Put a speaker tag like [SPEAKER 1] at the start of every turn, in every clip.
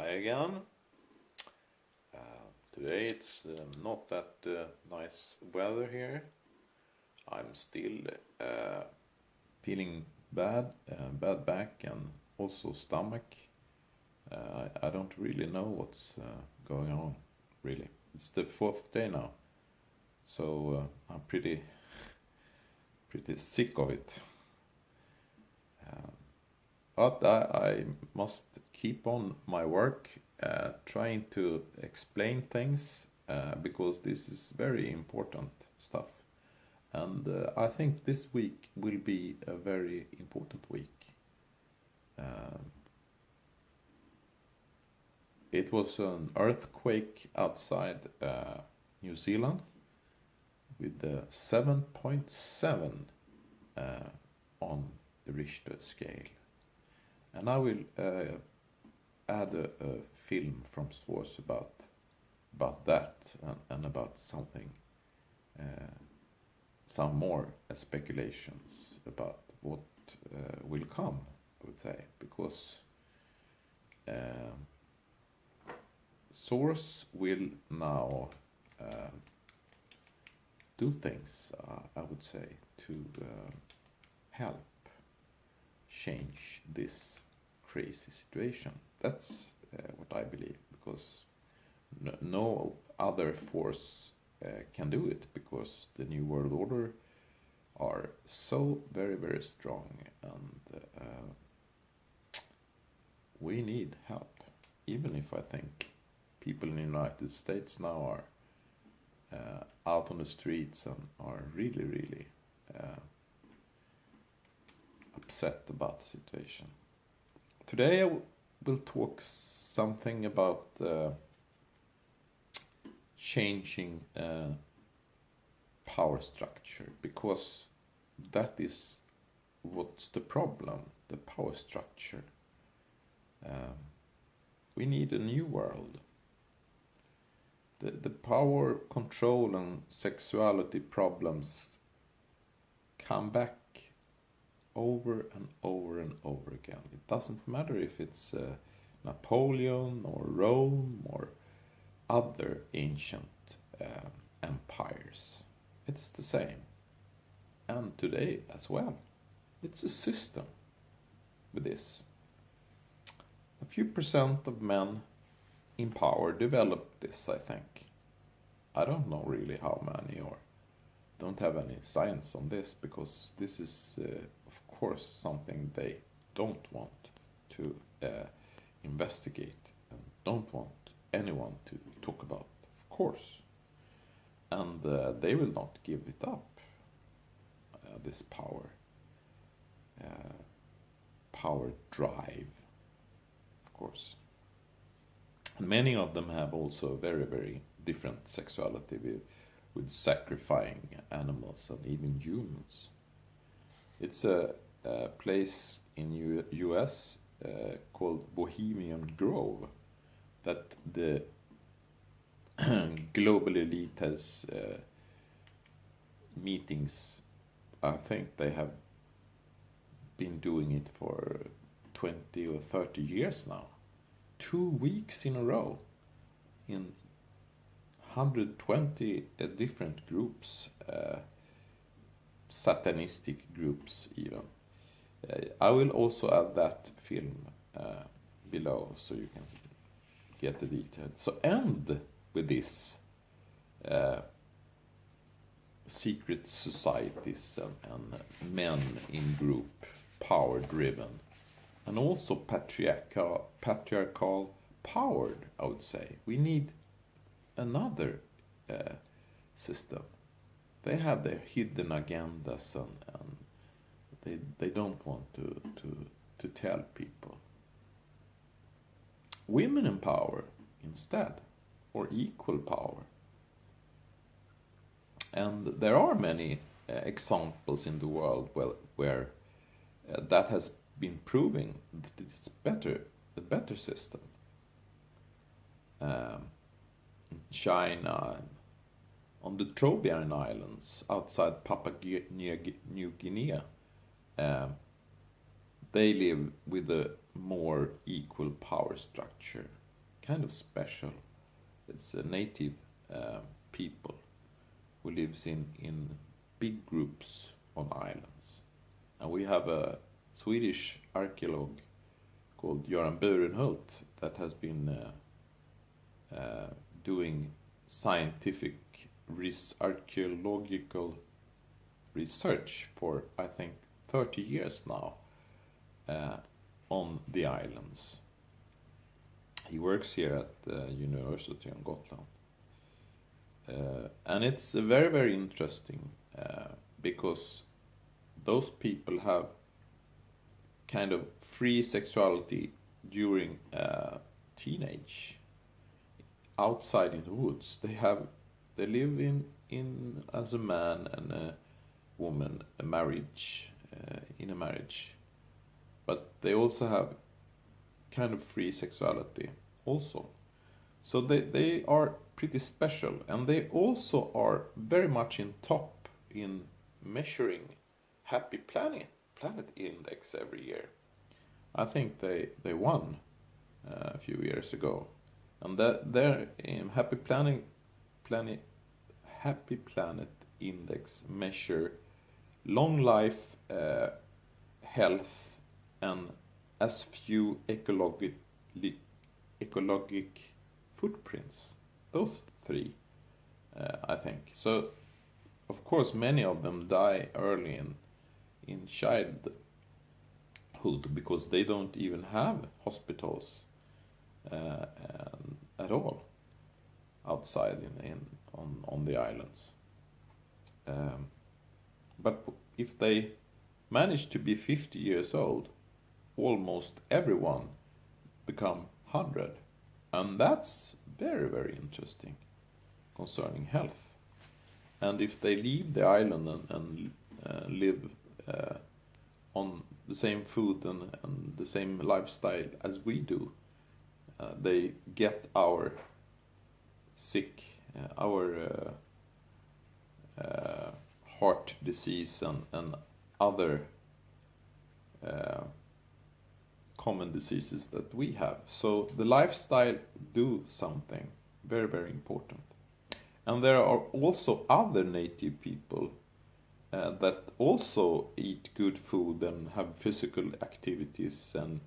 [SPEAKER 1] Hi again. Today it's not that nice weather here. I'm still feeling bad back and also stomach. I don't really know what's going on, really. It's the fourth day now, so I'm pretty sick of it. But I must keep on my work, trying to explain things, because this is very important stuff. And I think this week will be a very important week. It was an earthquake outside New Zealand with 7.7 on the Richter scale. And I will add a film from source about that and about something, some more speculations about what will come, I would say, because source will now do things, I would say, to help change this crazy situation. That's what I believe, because no other force can do it, because the New World Order are so very, very strong, and we need help. Even if I think people in the United States now are out on the streets and are really, really upset about the situation. Today I will talk something about changing power structure, because that is what's the problem, the power structure. We need a new world. The power, control and sexuality problems come back over and over and over again. It doesn't matter if it's Napoleon or Rome or other ancient empires. It's the same. And today as well. It's a system with this. A few percent of men in power developed this, I think. I don't know really how many, or don't have any science on this, because this is of course something they don't want to investigate and don't want anyone to talk about, of course. And they will not give it up, this power drive, of course. And many of them have also very, very different sexuality with sacrificing animals and even humans. It's a place in US called Bohemian Grove that the global elite has meetings. I think they have been doing it for 20 or 30 years now. 2 weeks in a row in 120 different groups, satanistic groups even. I will also add that film below so you can get the details. So end with this secret societies and men in group, power driven, and also patriarchal powered, I would say. We need another system. They have their hidden agendas and they don't want to tell people. Women in power instead, or equal power. And there are many examples in the world where that has been proving that it's a better system. In China, on the Trobriand Islands outside Papua New Guinea, they live with a more equal power structure kind of special. It's a native people who lives in big groups on islands. And we have a Swedish archaeologist called Göran Burenhult that has been doing scientific archaeological research for, I think, 30 years now on the islands. He works here at the University on Gotland. And it's very, very interesting because those people have kind of free sexuality during teenage, outside in the woods. They live in as a man and a woman, a marriage, in a marriage, but they also have kind of free sexuality also. So they are pretty special, and they also are very much in top in measuring Happy Planet Index every year. I think they won a few years ago, and their Happy Planet Index measure long life, health, and as few ecologic footprints. Those three, I think. So, of course, many of them die early in childhood because they don't even have hospitals at all outside on the islands. But if they manage to be 50 years old, almost everyone become 100, and that's very, very interesting concerning health. And if they leave the island and live on the same food and the same lifestyle as we do, they get our heart disease and other common diseases that we have. So the lifestyle do something very, very important. And there are also other native people that also eat good food and have physical activities and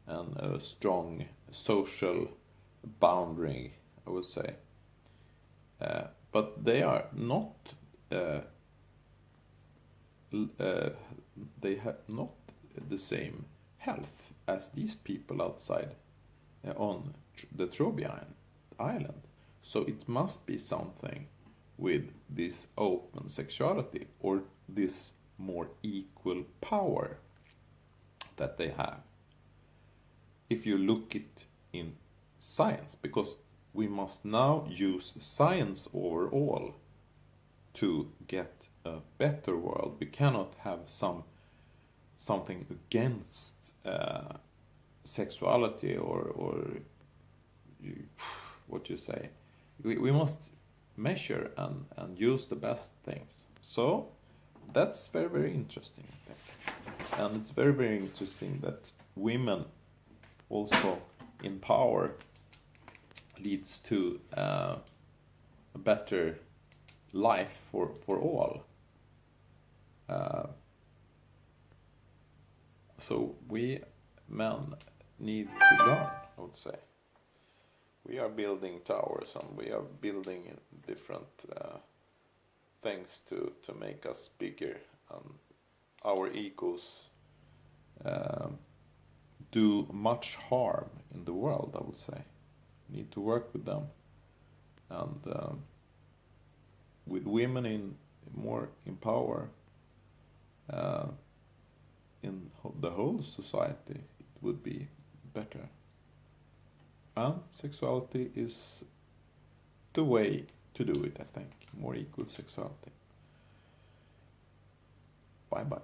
[SPEAKER 1] a strong social boundary, I would say. But they are not they have not the same health as these people outside on the Trobriand island. So it must be something with this open sexuality or this more equal power that they have. If you look it in science, because we must now use science overall to get a better world. We cannot have something against sexuality or what you say. We must measure and use the best things. So that's very, very interesting, I think. And it's very, very interesting that women also in power leads to a better life for all. So we men need to learn, I would say. We are building towers and we are building different things to make us bigger. Our egos do much harm in the world, I would say. We need to work with them. And with women more in power in the whole society, it would be better. And sexuality is the way to do it, I think. More equal sexuality. Bye bye.